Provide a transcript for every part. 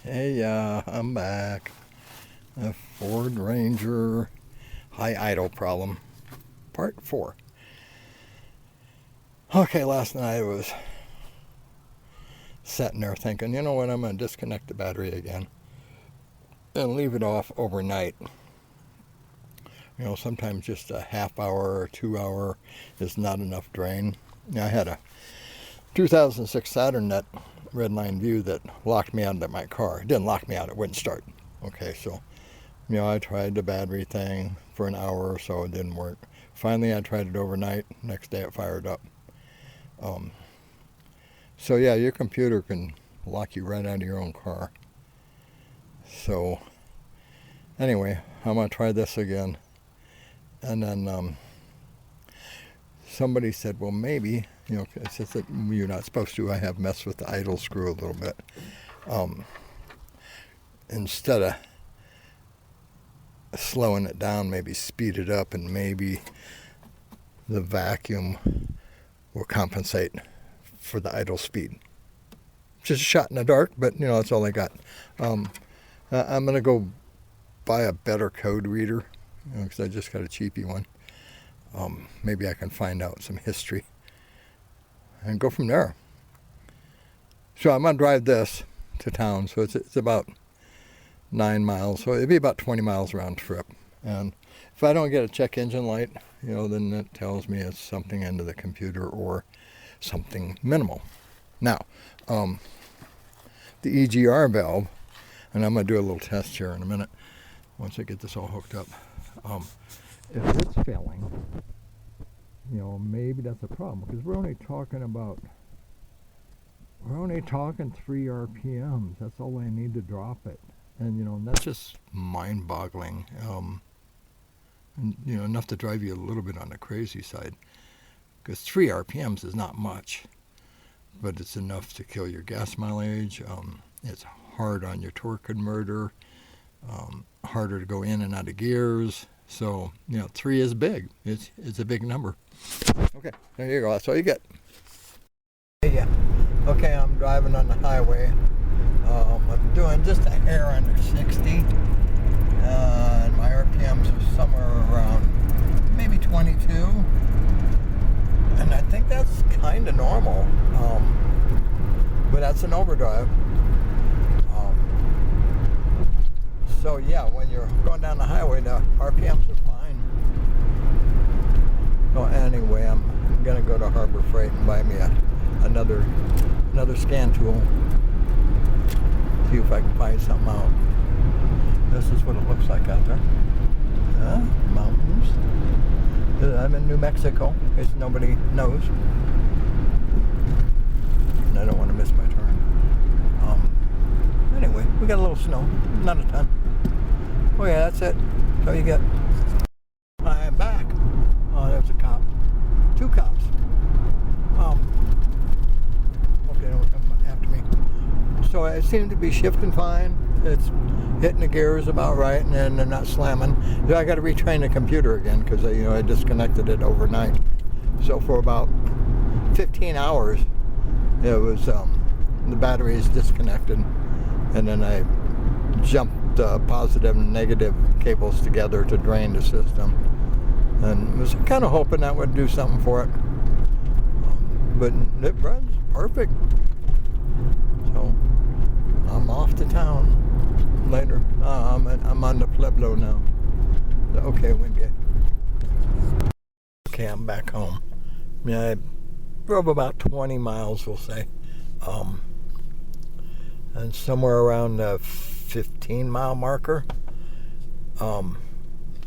Hey, I'm back. A Ford Ranger high idle problem, part 4. Okay, last night I was sitting there thinking, you know what, I'm going to disconnect the battery again and leave it off overnight. You know, sometimes just a half hour or 2 hour is not enough drain. I had a 2006 Saturn that redline view that locked me out of my car. It didn't lock me out, it wouldn't start. Okay, so I tried the battery thing for an hour or so. It didn't work. Finally, I tried it overnight. Next day, it fired up. So yeah, your computer can lock you right out of your own car. So anyway, I'm gonna try this again. And then somebody said, well, maybe, it's just that you're not supposed to. I have messed with the idle screw a little bit. Instead of slowing it down, maybe speed it up, and maybe the vacuum will compensate for the idle speed. Just a shot in the dark, but that's all I got. I'm gonna go buy a better code reader because I just got a cheapy one. Maybe I can find out some history and go from there. So I'm gonna drive this to town. So it's about 9 miles, so it'd be about 20 miles round trip. And if I don't get a check engine light, then that tells me it's something into the computer or something minimal. Now, the EGR valve, and I'm going to do a little test here in a minute once I get this all hooked up. If it's failing, maybe that's a problem, because we're only talking 3 RPMs. That's all I need to drop it. And, that's just mind-boggling. Enough to drive you a little bit on the crazy side. Because 3 RPMs is not much, but it's enough to kill your gas mileage. It's hard on your torque converter, harder to go in and out of gears. So, 3 is big. It's a big number. Okay, there you go. That's all you get. Yeah. Okay, I'm driving on the highway. I'm doing just a hair under 60, and my RPMs are somewhere around maybe 22, and I think that's kind of normal, but that's an overdrive. So yeah, when you're going down the highway, the RPMs are fine. So anyway, I'm gonna go to Harbor Freight and buy me another scan tool. See if I can find something out. This is what it looks like out there. Mountains. I'm in New Mexico, in case nobody knows. And I don't want to miss my turn. Anyway, we got a little snow. Not a ton. Oh yeah, that's it. That's all you get. I am back. Oh, there's a cop. 2 cops. Okay, don't come after me. So it seemed to be shifting fine. It's hitting the gears about right, and then they're not slamming. I got to retrain the computer again because I disconnected it overnight. So for about 15 hours, it was the battery is disconnected, and then I jumped positive and negative cables together to drain the system, and was kind of hoping that would do something for it. But it runs perfect. So I'm off to town later. I'm on the Pueblo now. Okay, Wingate. Okay, I'm back home. I drove about 20 miles, we'll say. And somewhere around the 15-mile marker,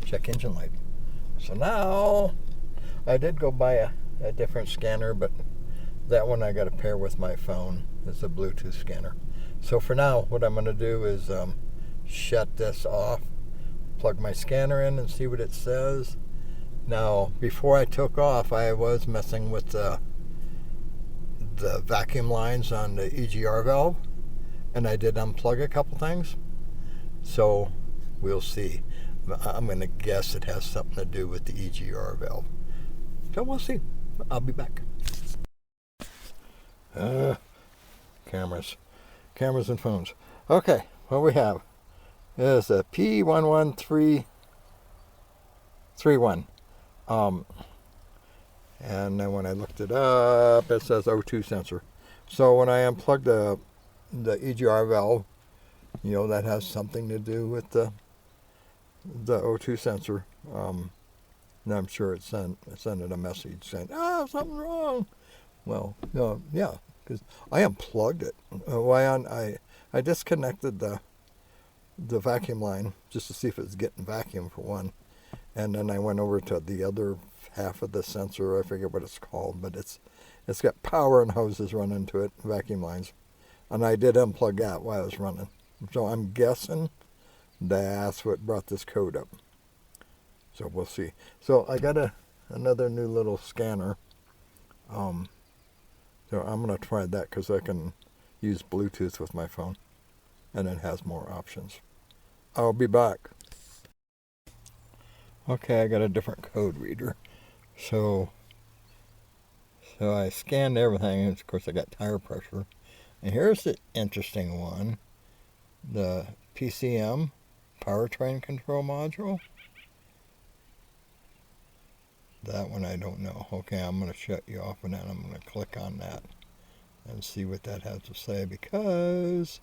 check engine light. So now, I did go buy a different scanner, but that one I got to pair with my phone. It's a Bluetooth scanner. So for now, what I'm going to do is shut this off, plug my scanner in and see what it says. Now, before I took off, I was messing with the vacuum lines on the EGR valve, and I did unplug a couple things. So we'll see. I'm going to guess it has something to do with the EGR valve. So we'll see. I'll be back. Cameras and phones. Okay, what we have is a P11331. And then when I looked it up, it says O2 sensor. So when I unplug the EGR valve, that has something to do with the O2 sensor. And I'm sure it sent it a message saying, something's wrong. Well, no, yeah, because I unplugged it. I disconnected the vacuum line just to see if it was getting vacuum for one. And then I went over to the other half of the sensor. I forget what it's called, but it's got power and hoses running to it, vacuum lines. And I did unplug that while I was running. So I'm guessing that's what brought this code up. So we'll see. So I got another new little scanner. So I'm going to try that because I can use Bluetooth with my phone. And it has more options. I'll be back. Okay, I got a different code reader. So I scanned everything. Of course, I got tire pressure. And here's the interesting one. The PCM, powertrain control module. That one I don't know. Okay, I'm going to shut you off and then I'm going to click on that and see what that has to say because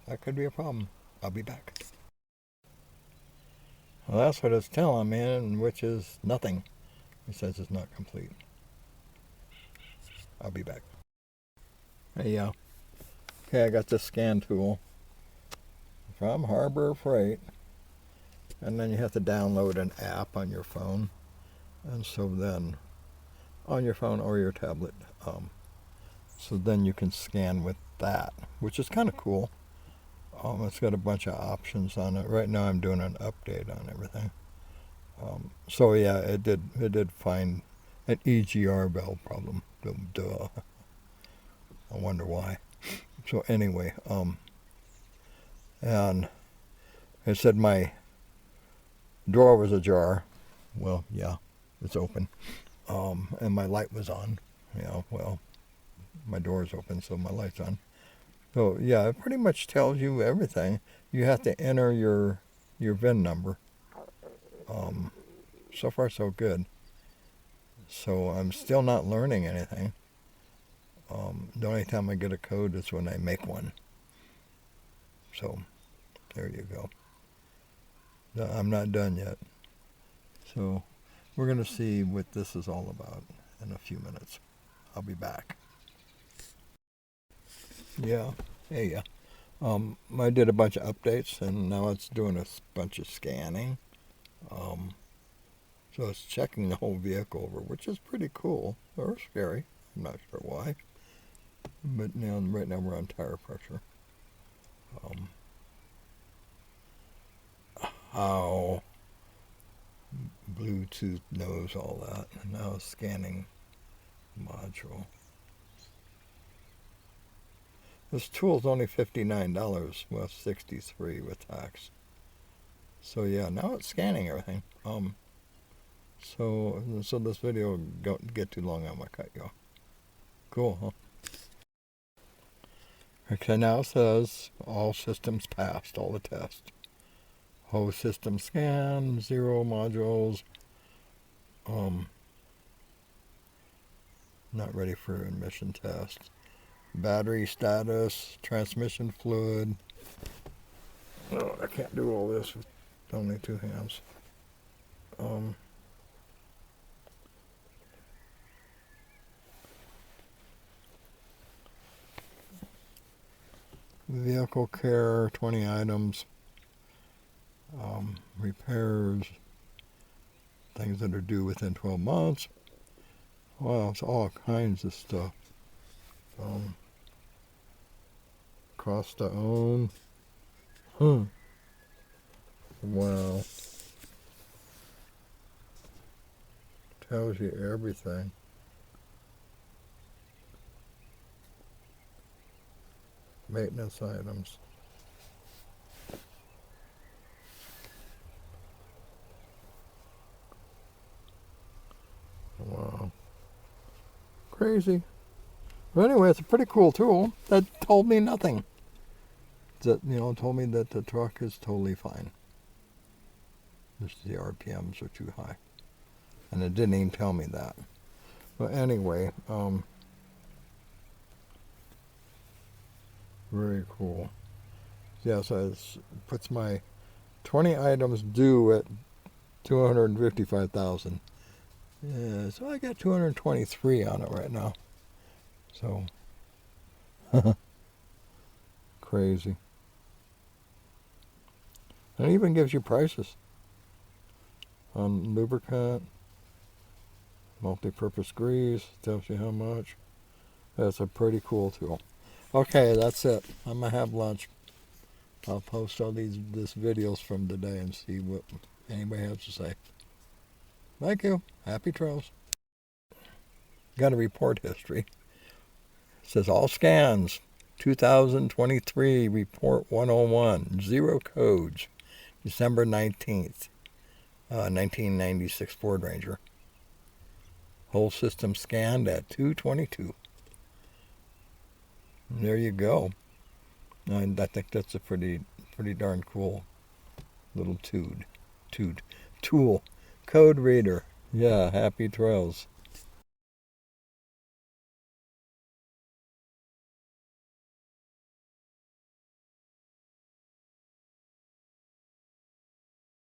that could be a problem. I'll be back. Well, that's what it's telling me, which is nothing. It says it's not complete. I'll be back. Hey, yeah. Okay, I got this scan tool from Harbor Freight. And then you have to download an app on your phone. And so then, on your phone or your tablet. So then you can scan with that, which is kind of cool. It's got a bunch of options on it. Right now I'm doing an update on everything. So yeah, it did find an EGR valve problem. Duh. I wonder why. So anyway, and it said my door was ajar. Well, yeah, it's open. And my light was on. Yeah, well, my door is open, so my light's on. So yeah, it pretty much tells you everything. You have to enter your VIN number. So far so good. So I'm still not learning anything. The only time I get a code is when I make one. So there you go. I'm not done yet. So we're going to see what this is all about in a few minutes. I'll be back. Yeah. Hey, yeah. I did a bunch of updates, and now it's doing a bunch of scanning. So it's checking the whole vehicle over, which is pretty cool or scary. I'm not sure why. But right now we're on tire pressure. How Bluetooth knows all that. And now scanning module. This tool's only $59, well, $63 with tax. So yeah, now it's scanning everything. So this video don't get too long. I'm gonna cut you off. Cool, huh? Okay, now it says all systems passed, all the tests. Whole system scan, 0 modules. Not ready for emission test. Battery status, transmission fluid. Oh, I can't do all this with only 2 hands. Vehicle care, 20 items. Repairs, things that are due within 12 months. Well, it's all kinds of stuff. Cost to own. Wow. Tells you everything. Maintenance items. Wow. Crazy. But anyway, it's a pretty cool tool. That told me nothing. that, told me that the truck is totally fine. Just the RPMs are too high. And it didn't even tell me that. But anyway, very cool. Yeah, so it puts my 20 items due at 255,000. Yeah, so I got 223 on it right now. So, crazy. And it even gives you prices on lubricant, multi-purpose grease, tells you how much. That's a pretty cool tool. Okay, that's it. I'm gonna have lunch. I'll post all these videos from today and see what anybody has to say. Thank you. Happy trails. Got a report history. It says all scans 2023 report 101 0 codes December 19th 1996 Ford Ranger. Whole system scanned at 222. And there you go. And I think that's a pretty darn cool little tool. Code reader. Yeah, happy trails.